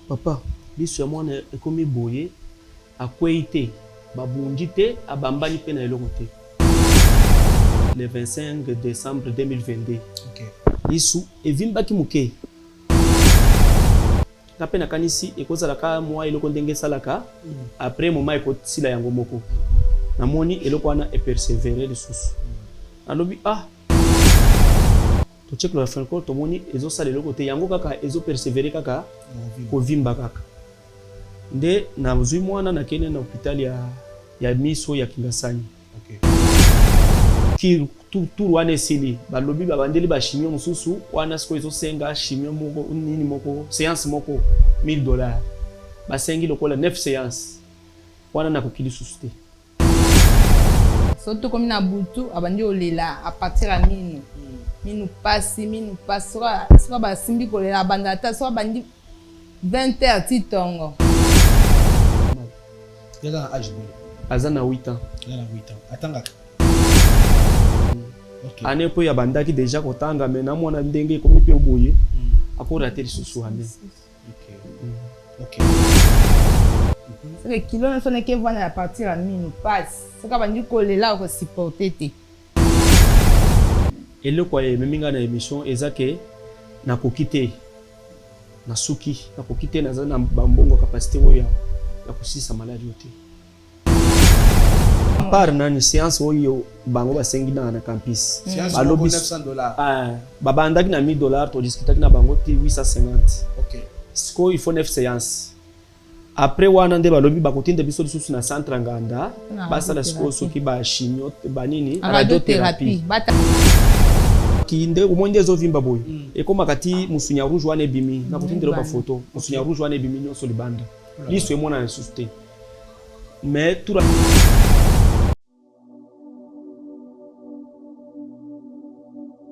Papa, biso ya mwana ekomi boye akwei te babundi te abambani pe na eloko te. Le 25 décembre 2022. Okay. Lisu evimbaki muke. Kape na kanisi ekozalaka mwa eloko ndenge salaka après moment ekosila yango moko. Namoni eloko wana e persévérer lisusu. Alobi to check la fin ko to moni ezo sala eloko te yango kaka ezo persévérer kaka ko vimba kaka. Nde na mzui mwana na kene na hopital ya miso ya Kingasani. Okay. Ki tout wana sili balobi babandeli ba chimio mususu wana siko ezo senga chimio moko nini moko séance moko $1000 basengi lokola 9 séances wana na kokili susu te. Soto comme na butu abandi olela à partir à minu pasi soit ba simbi kolela bandata soit bandi 20h titongo. Il a âge Azana 8 ans. Il a 8 ans. Attends. Okay. Ane po ya bandaki déjà kotanga mais na mwana ndenge komi pe oboye akora te lisusu ane. OK. C'est que kilo na sone ke vana à partir à minu passe. C'est ka bandi kolela ko supporter te. Eloko ya meminga na émission ezake na kokite na suki na kokite na zana bambongo capacité oya ya kusisa maladi yote. Par nani séance oyo bango basengi na campus. Balobi $900. Babandaki na $1000 to discuter na bango ti 850. OK. Siko il faut 9 séances. Après wana nde balobi bakotinde biso lisusu na centre nganda basa na siko soki ba chimio ba nini radiothérapie. Kinde umonde zo vimba boy. Ekoma kati musunya rouge wana ebimi na kotinde ba photo. Musunya rouge wana ebimi nyonso libanda. Liso emona na susté. Mais tout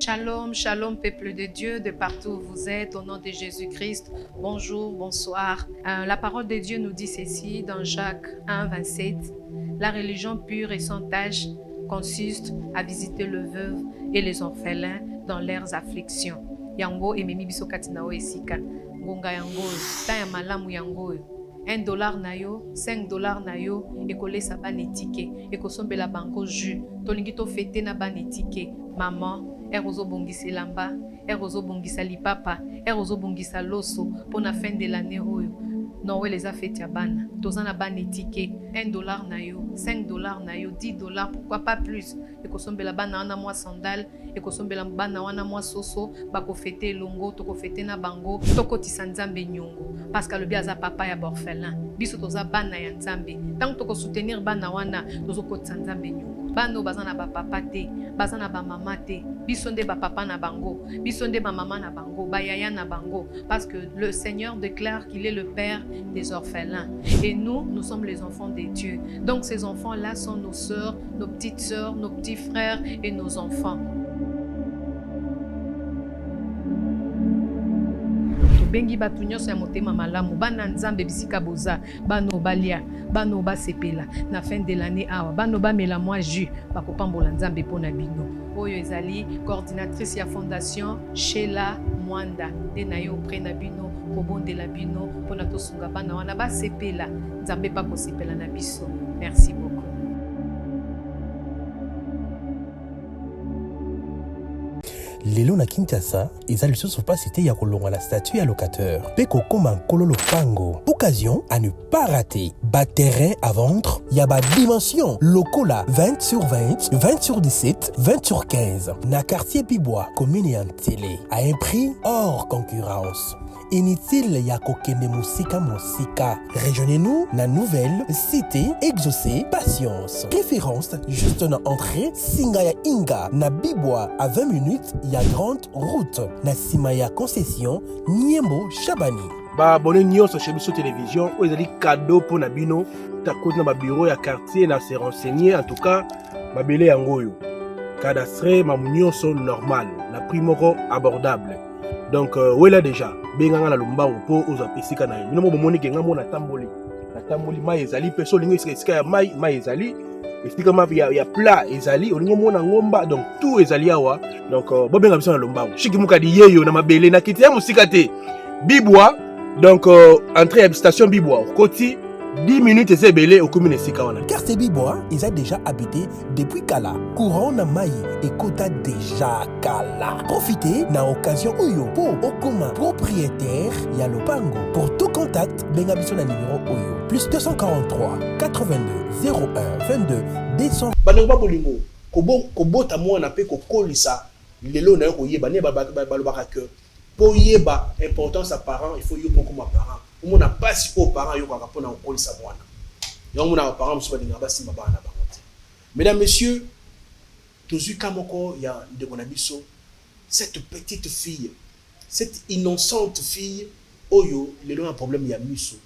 Shalom, shalom peuple de Dieu, de partout où vous êtes, au nom de Jésus-Christ, bonjour, bonsoir. La parole de Dieu nous dit ceci dans Jacques 1, 27. La religion pure et sans tache consiste à visiter le veuve et les orphelins dans leurs afflictions. Yango ememi biso katina o esika. Ngonga yango, ta ya malamu yango. $1 na yo, $5 na yo, ekolesa banetike, ekosombela bango jus, tolingi to fete na banetike, maman, erozo bongisa lamba, erozo bongisa lipapa, erozo bongisa loso, pour la fin de l'année oyo. Non, les a fait bana. Tozana banetike, $1 na yo, $5 na yo, $10, pourquoi pas plus. Ekosombela bana wana mwa sandal, ekosombela bana wana mwa soso, bako fete longo, toko fete na bango, toko tisanzambe nyongo. Parce que le biaza papa ya borfelin. Biso toza bana ya nzambe. Tant toko soutenir bana wana, tozo ko tisanzambe nyongo. Bano bazana ba papa te, bazana ba mama te. Biso nde ba papa na bango, biso nde ba mama na bango, ba yaya na bango. Parce que le Seigneur déclare qu'il est le père des orphelins. Et nous, nous sommes les enfants de Dieu. Donc ces enfants-là sont nos sœurs, nos petites sœurs, nos petits frères et nos enfants. Bengi batu nyonso ya motema malamu bana nzambe bisika boza bano balia bano basepela na fin de l'année awa bano bamela mwa jus bakopambola nzambe pona bino oyo ezali coordinatrice ya fondation Sheila Mwanda nde na yo auprès na bino kobondela bino pona tosunga bana wana basepela nzambe bakosepela na biso. Merci beaucoup. Lelo na Kinshasa, eza lisusu pas cité ya kolongwa la statue ya locateur. Peko koma kololo pango. Occasion à ne pas rater. Bas terrain à vendre, ya ba dimension. Lokola 20/20, 20/17, 20/15. Na quartier Bibois, commune en télé. À un prix hors concurrence. Inutile ya kokende musika. Rejoignez-nous na nouvelle cité exaucée patience. Préférence juste na entrée Singaya Inga na Bibois à 20 minutes ya grande route na Simaya concession Niembo Chabani. Ba abonné nyonso chez Biso Télévision, ou ezali cadeau pour na bino, ta côté na ba bureau ya quartier na se renseigner en tout cas ba belé yango yo. Cadastre ma nyonso normal, na prix moko abordable. Donc wela déjà benganga na lombango po oza pesika na yo. Bino mo bomoni ke ngamo na tamboli. Na tamboli mai ezali peso lingo esika ya mai ezali. Explique ma ya plat ezali olingo mona ngomba donc tout ezali awa. Donc bo benga biso na lombango. Shiki mukadi yeyo na mabele na kiti ya musika te. Bibois Donc, entrée à station Bibois, côté 10 minutes, c'est belé au commune Sikawana. Quartier Bibois, ils ont déjà habité depuis Kala. Courant na Maï et Kota déjà Kala. Profitez na occasion Oyo pour Okoma propriétaire Yalopango. Pour tout contact, Bengabiso na numéro Oyo. Plus 243 82 01 22 200. Banongba bolingo, kobota mwana pe kokolisa lelo na yo koyeba ne balobaka que pour yeba importance à parents, il faut yo pour comme parents. On n'a pas si aux parents yo kaka pona kokolisa mwana. Yo mona parents musu balinga basi mabana bangote. Mesdames, messieurs, tozu kamoko ya ndeko na biso, cette petite fille, cette innocente fille oyo lelo un problème ya miso.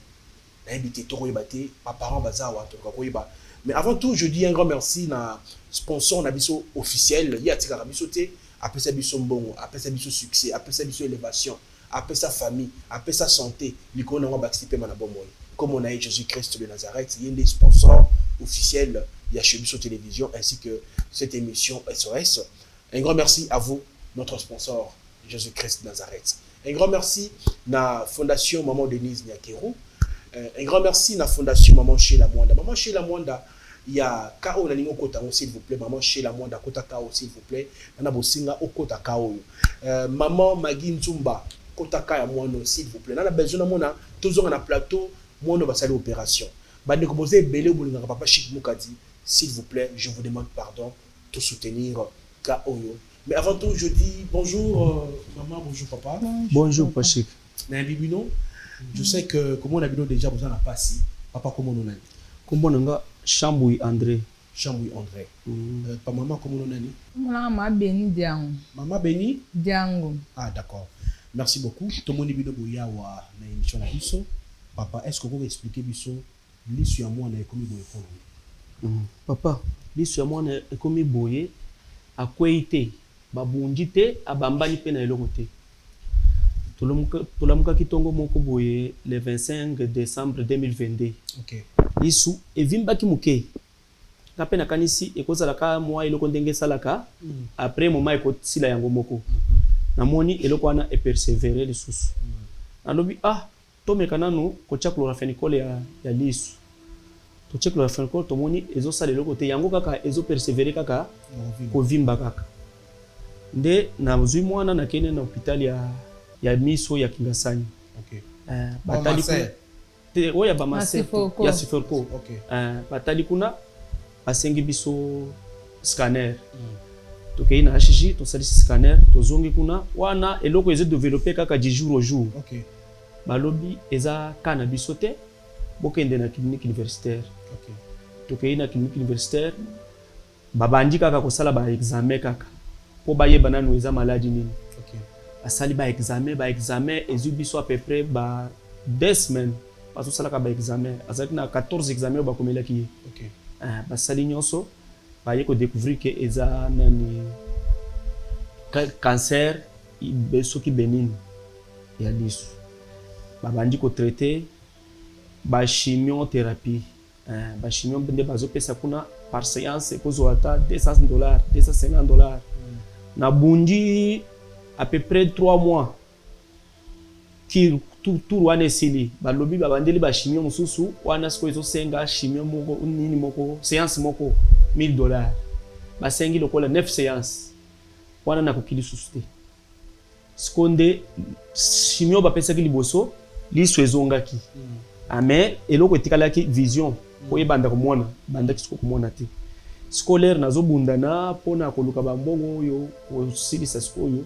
Na habité to koyeba te, parents bazawa to koyeba. Mais avant tout, je dis un grand merci na sponsor na biso officiel, ya tika biso te, après ça biso mbongo, après ça biso succès, après ça biso élévation, après sa famille, après sa santé, l'icône on va participer à comme on a eu Jésus-Christ de Nazareth, il y a des sponsors officiels, il y a chez Bisso Télévision ainsi que cette émission SOS. Un grand merci à vous, notre sponsor Jésus-Christ de Nazareth. Un grand merci à la Fondation Maman Denise Nyakero. Un grand merci à la Fondation Maman Sheila Mwanda. Maman Sheila Mwanda, il y a Kao Naningo Kota, s'il vous plaît. Maman Sheila Mwanda, Kota Kao, s'il vous plaît. Nana Bosinga, Okota Kao. Maman Magui Nzumba, Kota Kao, s'il vous plaît. Nana besoin de moi, toujours on a plateau, moi, on va saluer l'opération. Bande Kobose, Belé, Papa Chik Moukadi, s'il vous plaît, je vous demande pardon, tout soutenir Kao. Mais avant tout, je dis bonjour, maman, bonjour, papa. Bonjour, Pachik. Nabibino, je sais que comment Nabibino déjà vous en a passé. Papa, comment on a dit? Comment on a Chamboui André. Chamboui André. Papa, maman, comment on a dit? Maman Béni Diango. Maman Béni Diango. Ah, d'accord. Merci beaucoup. Tout le monde est venu à l'émission de Bisso. Papa, est-ce que vous pouvez expliquer Bisso l'issue à moi on a commis boye? Papa, l'issue à moi on a commis boye à quoi été babundite à bambani pe na eloko te. Tolamuka kitongo moko boye le 25 décembre 2022. OK. Lisu evimba ki muke. Kape na kanisi ekozala ka moi eloko ndenge salaka après moment ekosila yango moko. Namoni eloko wana e persévérer lisusu. Alobi tomeka nanu kotia chloramphenicol ya lisu. Totia chloramphenicol tomoni ezosala eloko te yango kaka ezo persévérer kaka kovimba kaka. Nde na zui mwana na kene na hôpital ya miso ya Kingasani. OK. Batali te oya ba masefo ya Siforko. OK. Batali kuna basengi biso scanner. Tokei na HG to salisi scanner tozongi kuna wana eloko ezo développer kaka du jour au jour. OK. Balobi eza kana biso te bokende na clinique universitaire. OK. Tokei na clinique universitaire babandi kaka kosala ba examen kaka po bayeba nanu eza maladie nini. OK. Basali ba examen ezu biso à peu près ba 2 semaines parce que sala ka ba examen azaki na 14 examens ba komelaki. OK. Basali nyonso baye ko découvrir que eza nani cancer soki bénigne ya lisu. Babandi ko traiter ba chimiothérapie. Ba chimio nde bazopesa kuna par séance ekozwa ata $200 $250. Na bundi à peu près 3 mois qui tout wana sili balobi babandeli ba chimio mususu wana siko ezosenga chimio moko nini moko séance moko $1000. Basengi lokola 9 séances wana na kokili susu te. Skonde chimio bapesaki liboso liso ezongaki. Mais eloko etikalaki vision po yebanda komona bandaki siko komona te. Scolaire nazobundana pona koluka bambongo oyo osilisa siko oyo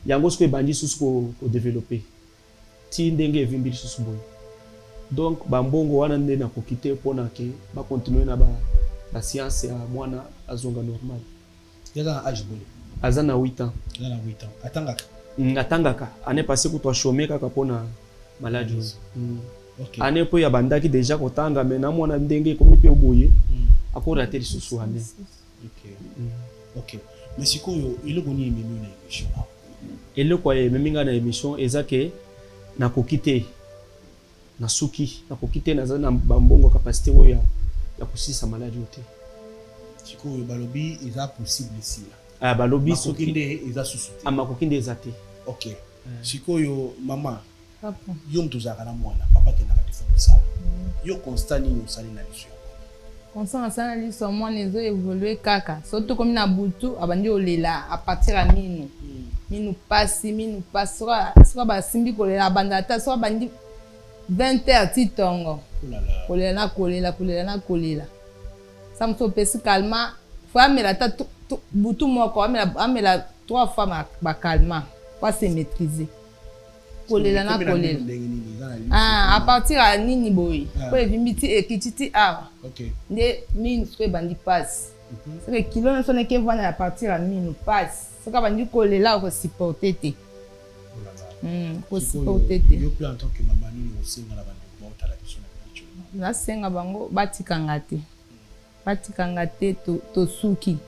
yango siko ebandi susu ko développer ti ndenge evimbi susu boye. Donc bambongo wana nde na kokite pona ke ba continuer na ba science ya mwana azonga normal. Yaka âge boye. Azana 8 ans. Yaka 8 ans. Atangaka. Atangaka. Année passée ko chômer kaka pona maladie. OK. Année po ya bandaki déjà kotanga mais na mwana ndenge komi pe boye. Akora te lisusu ane. OK. OK. Mais sikoyo iloko ni memi na émission. Eloko ya memi nga na émission ezake na kokite na suki na kokite na zana bambongo capacité oya ya kusisa maladie te. Sikoyo balobi eza possible ici là. Balobi soki nde eza susu te. Makokinde eza te. OK. Sikoyo mama Papa. Yo mtozaka na mwana, papa te na ka defo ça. Yo constant ni osali na liso. Constant asana liso mwana ezo évoluer kaka. Surtout comme na butu abandi olela à partir à minu. Minu pasi soit ba simbi kolela banda ta soit bandi 20h titongo. Kolela. Ça me fait pesi calma. Faut amela ta butu moko amela 3 fois ba calma. Pas se maîtriser. Kolela. À partir à nini boy. Pour evimiti ekititi a. OK. Nde minu soit bandi passe. C'est que kilo ne sonne que voir à partir à minu passe. C'est quand bandi kolela ko supporter te. Ko supporter te. Yo plus en tant que maman ni osenga na bandi bota la biso na. Na senga bango batikanga te to suki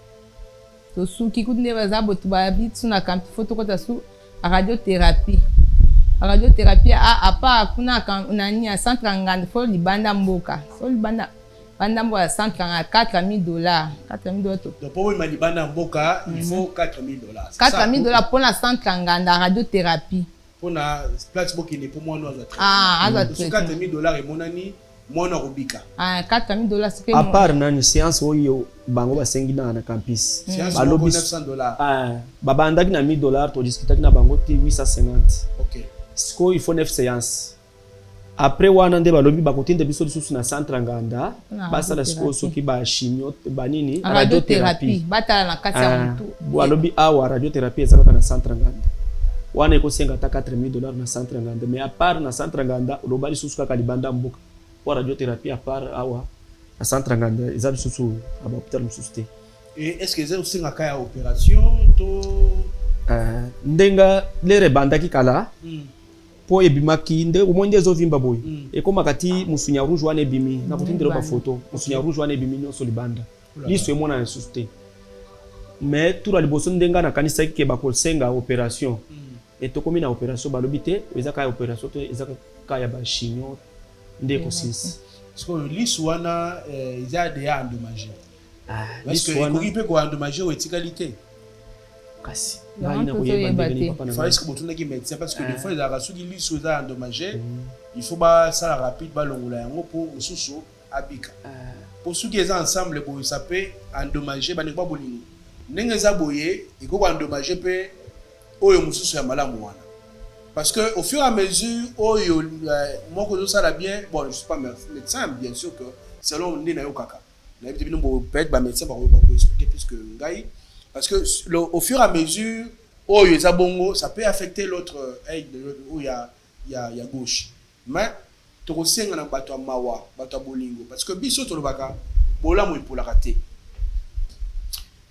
kunde bazabo to babitu na kampi photo kota su radiothérapie a pa kuna nani ya centre nganda fo libanda mboka so libanda banda mboka centre nganda $4,000 to donc pour moi libanda mboka il faut $4,000 $4,000 pour la centre nganda radiothérapie pour na place boki ne pour moi no azwa $4,000 et monani mwana robika $4,000 c'est que à part nani séance oyo bango basengi na campus balobi $900 babandaki na $1,000 to discutaki na bango te 850. OK siko il faut 9 séances après wana nde balobi bakotinda biso lisusu na centre nganda basala siko soki ba chimio banini radiothérapie batala na kati ya mutu balobi awa radiothérapie ezalaka na centre nganda wana ekosenga ta $4,000 na centre nganda mais à part na centre nganda oloba lisusu kaka libanda mboka pour radiothérapie à part awa na centre nganda eza lisusu aba hôpital mususu te. et est-ce que c'est nga kaya opération to ndenga lere bandaki kala po ebimaki nde omonde ezovimba boy ekomaka ti musunya rouge wana ebimi na kotindela ba photo musunya rouge wana ebimi nyonso libanda liso emona na lisusu te mais tour liboso ndenga na kanisa ke bakosenga opération etokomi na opération balobi te eza kaya opération te eza kaya ba chimio nde kosis siko liso wana eza déjà endommagé parce que ekoki pe ko endommagé ou etikalité kasi fallait que botuna ki médecin parce que des fois ils a rassuki liso eza endommagé il faut ba ça rapide ba longola yango pour mususu abika pour ceux qui sont ensemble pour ça peut endommager ba ne pas bolingo ndenge za boye iko ko endommager pe oyo mususu ya malamu wana parce que au fur et à mesure oyo moi que ça la bien bon je suis pas médecin bien sûr que selon ndina yo kaka na bibi no peut-être ba médecin ba ko expliquer plus que ngai parce que au fur et à mesure oyo za bongo ça peut affecter l'autre œil où il y a gauche mais to kosenga na bato mawa bato bolingo parce que biso to lobaka bola mo ipola raté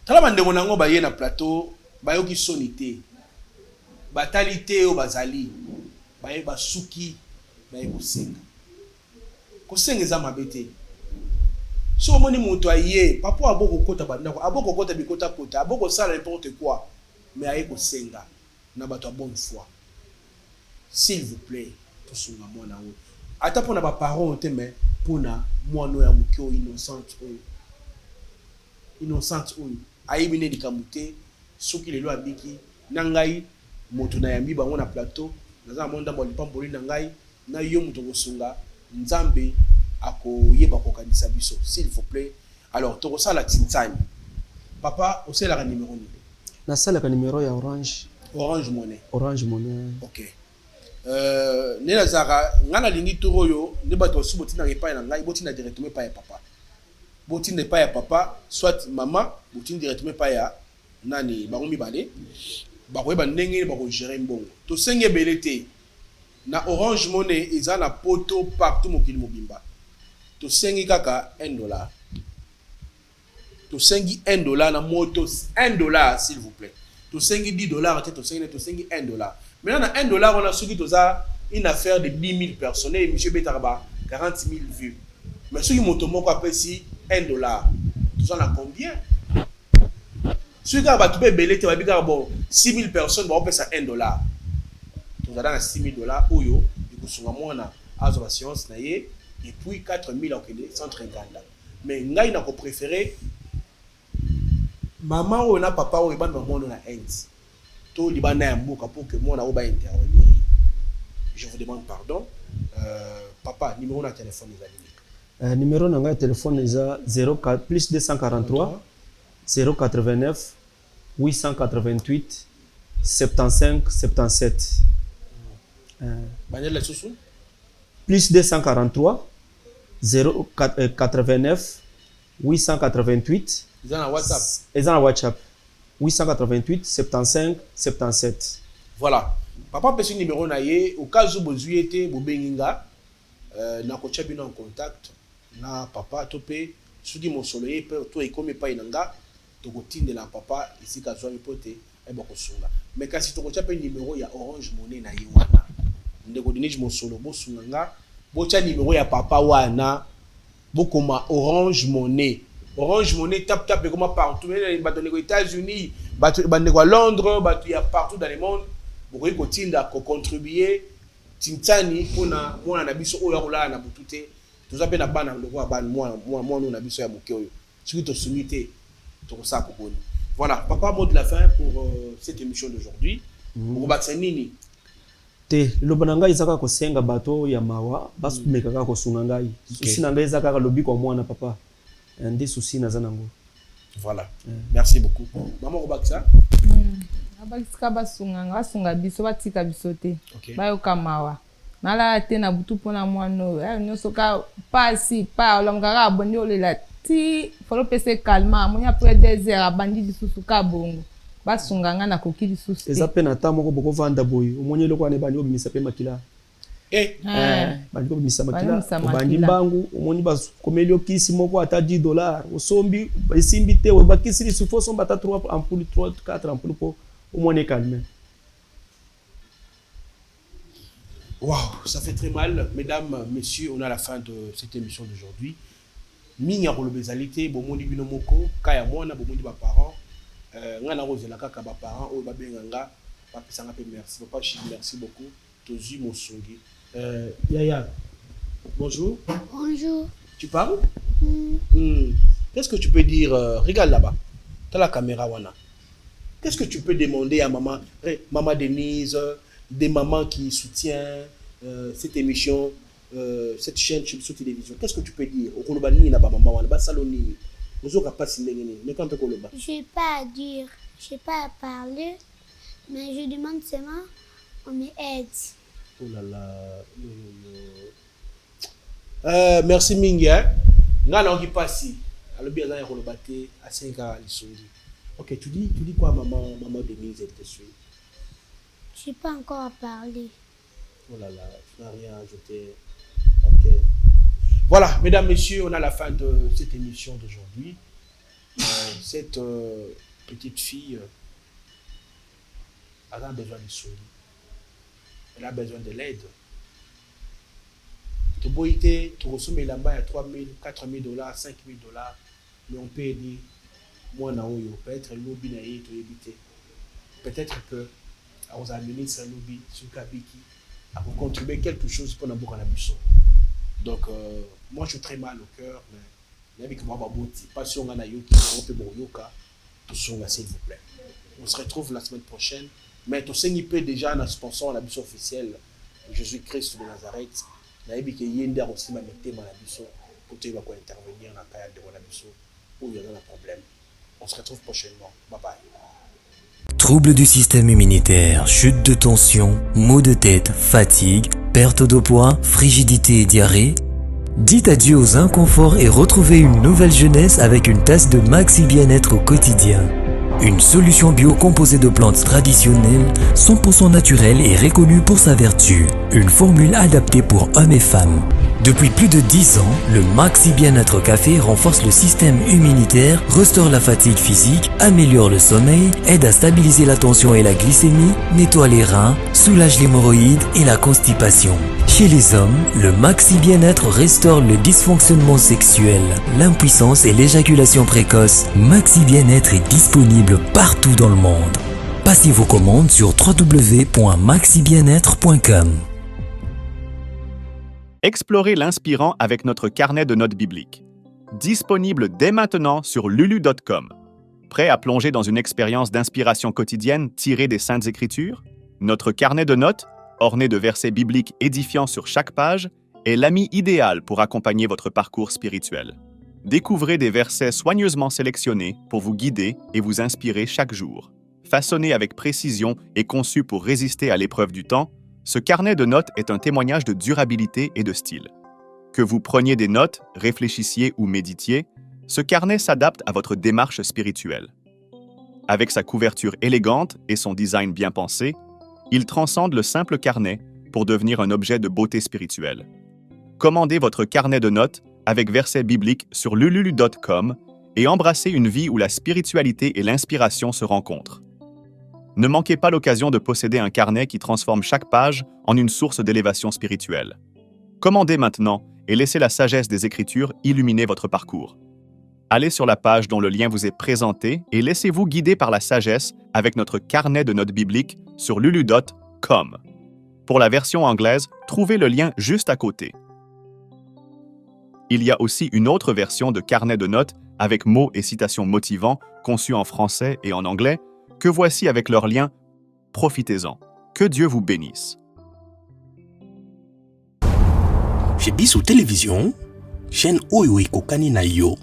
tala bande monango ba ye na plateau ba yo ki sonité batalité o bazali ba ye basuki ba ye kosenga za mabete so moni muto aye papa aboko kota bandako aboko kota bikota kota aboko sala n'importe quoi mais aye kosenga na bato bonne foi s'il vous plaît to sunga mwana wo ata pona ba parents te mais pona mwana ya mukio innocente oyo aye bine dikamute soki lelo abiki na ngai moto na yambi bango na plateau naza monda mo lipamboli na ngai na yo moto kosunga nzambe akoyeba kokanisa biso s'il vous plaît alors to kosala tintani papa osela numéro ni na sala ka numéro ya orange money OK nela zaka ngana lingi turo yo ne bato subo tina repa na ngai botina directement pa ya papa botina pa ya papa soit maman botina directement pa ya nani bango mibale bakoyeba ndenge bako gérer mbongo to senge belete na Orange Money eza na poto partout mokili mobimba to sengi kaka $1 to sengi $1 na moto $1 s'il vous plaît to sengi $10 te to sengi $1 maintenant na $1 on a soki toza une affaire de 10 000 personnes et monsieur Betarba 40 000 vues mais soki moto moko apesi $1 toza na combien soki ka bato be belete ba bika bon 6 000 personnes ba opesa $1 toza na $6 000 oyo ikosunga mwana azo science na ye et puis 4 000 okende centre nganda mais ngai na ko préférer maman ou na papa ou bande mwana na Inde to libana ya mboka pour que mwana o ba intervenir je vous demande pardon. Papa, numéro de téléphone, numéro de téléphone est 04 plus 243 089 888 75 77. Plus 243 089 888. Ils ont un WhatsApp. Ils ont un WhatsApp. 888 75 77. Voilà. Papa peut ce numéro naie au cas où vous êtes bobenginga na kocha bino en contact na papa topé soki mon soleil peut to ekomi pa inanga to kotinde la papa ici ka zwa mipote e ba kosunga mais kasi to kocha pe numéro ya Orange Money na ye wana ndeko diniji mon solo bo sunga bo cha numéro ya papa wana bo koma Orange Money. Orange Money tap comme partout mais bato aux États-Unis bato à Londres bato ya partout dans le monde. Vous pouvez continuer à contribuer tintani pona mwana na biso oyo akola na butute toza pe na bana ndoko bana mwana na biso ya moke oyo soki to sungité to ko sa ko boni. Voilà, papa, mot de la fin pour cette émission d'aujourd'hui. Pour battre nini te lobananga izaka ko senga bato ya mawa basu mekaka ko sunga ngai susi na ngai izaka lobi ko mwana papa ndi susi na zanango. Voilà, merci beaucoup. Maman Robaksa abakisika basunganga basunga biso batika biso te bayoka mawa nala te na butu mpona mwana oyo nyonso ka pasi pa olongaka abondi olela ti folo pese kalma amoni apres 2 heures abandi lisusu ka bongo basunganga na koki lisusu te eza pe na ta moko bokovanda boye omoni eloko wana ebandi obimisa pe makila bandi kobimisa makila obandi mbangu omoni bakomeli okisi moko ata $10 osombi esimbi te bakisi lisusu fo osomba ata 3 ampoules 4 ampoules po au moins calme. Waouh, ça fait très mal. Mesdames, messieurs, on est à la fin de cette émission d'aujourd'hui. Minya rolobezalité, bomondi binomoko, kaya mwana, bomondi ba parents. Ngana rozela kaka ba parents, o ba benganga, ba pesanga pe merci. Papa Chi, merci beaucoup. Tozu Mosongi. Yaya, bonjour. Bonjour. Tu parles? Qu'est-ce que tu peux dire? Regarde là-bas. T'as la caméra, wana. Qu'est-ce que tu peux demander à maman, maman Denise, des mamans qui soutiennent cette émission, cette chaîne sur télévision? Qu'est-ce que tu peux dire? Je n'ai pas à dire, je n'ai pas à parler, mais je demande seulement qu'on m'aide. Oh là là. Merci Minga. Ngana ngi pasi. Alobi azana ko lobate asenga lisongi. Ok, tu dis quoi maman Denise, elle te suit? Je n'ai pas encore à parler. Oh là là, tu n'as rien ajouté. Ok. Voilà, mesdames, messieurs, on a la fin de cette émission d'aujourd'hui. Cette petite fille a besoin de sourire. Elle a besoin de l'aide. Tu peux aider, tu reçois mes lambas à $3 000, $4 000, $5 000, mais on peut aider. Moi, peut-être lobby na yé to éviter. Peut-être que aux administres lobby sur Kabiki a contribuer quelque chose pour n'importe quel. Donc moi je suis très mal au cœur, mais avec moi baboti passion na yoki on peut boyoka tout songa s'il vous plaît. On se retrouve la semaine prochaine, mais to sengi peut déjà na sponsor la bus officielle Jésus-Christ de Nazareth. Na yebiki yenda aussi ma metté ma biso côté va quoi intervenir na kaya de la biso où il y a un problème. On se retrouve prochainement. Bye bye. Troubles du système immunitaire, chute de tension, maux de tête, fatigue, perte de poids, frigidité et diarrhée. Dites adieu aux inconforts et retrouvez une nouvelle jeunesse avec une tasse de Maxi Bien-être au quotidien. Une solution bio composée de plantes traditionnelles, 100% naturelle et reconnue pour sa vertu. Une formule adaptée pour hommes et femmes. Depuis plus de 10 ans, le Maxi Bien-être Café renforce le système immunitaire, restaure la fatigue physique, améliore le sommeil, aide à stabiliser la tension et la glycémie, nettoie les reins, soulage l'hémorroïde et la constipation. Chez les hommes, le Maxi Bien-être restaure le dysfonctionnement sexuel, l'impuissance et l'éjaculation précoce. Maxi Bien-être est disponible partout dans le monde. Passez vos commandes sur www.maxibienêtre.com. Explorez l'inspirant avec notre carnet de notes bibliques. Disponible dès maintenant sur lulu.com. Prêt à plonger dans une expérience d'inspiration quotidienne tirée des Saintes Écritures? Notre carnet de notes, orné de versets bibliques édifiants sur chaque page, est l'ami idéal pour accompagner votre parcours spirituel. Découvrez des versets soigneusement sélectionnés pour vous guider et vous inspirer chaque jour. Façonné avec précision et conçu pour résister à l'épreuve du temps, ce carnet de notes est un témoignage de durabilité et de style. Que vous preniez des notes, réfléchissiez ou méditiez, ce carnet s'adapte à votre démarche spirituelle. Avec sa couverture élégante et son design bien pensé, il transcende le simple carnet pour devenir un objet de beauté spirituelle. Commandez votre carnet de notes avec versets bibliques sur lululu.com et embrassez une vie où la spiritualité et l'inspiration se rencontrent. Ne manquez pas l'occasion de posséder un carnet qui transforme chaque page en une source d'élévation spirituelle. Commandez maintenant et laissez la sagesse des Écritures illuminer votre parcours. Allez sur la page dont le lien vous est présenté et laissez-vous guider par la sagesse avec notre carnet de notes bibliques sur lulu.com. Pour la version anglaise, trouvez le lien juste à côté. Il y a aussi une autre version de carnet de notes avec mots et citations motivants conçus en français et en anglais que voici avec leur lien. Profitez-en. Que Dieu vous bénisse. Chez Bissou Télévision, chaîne Oyo Kokani na yo.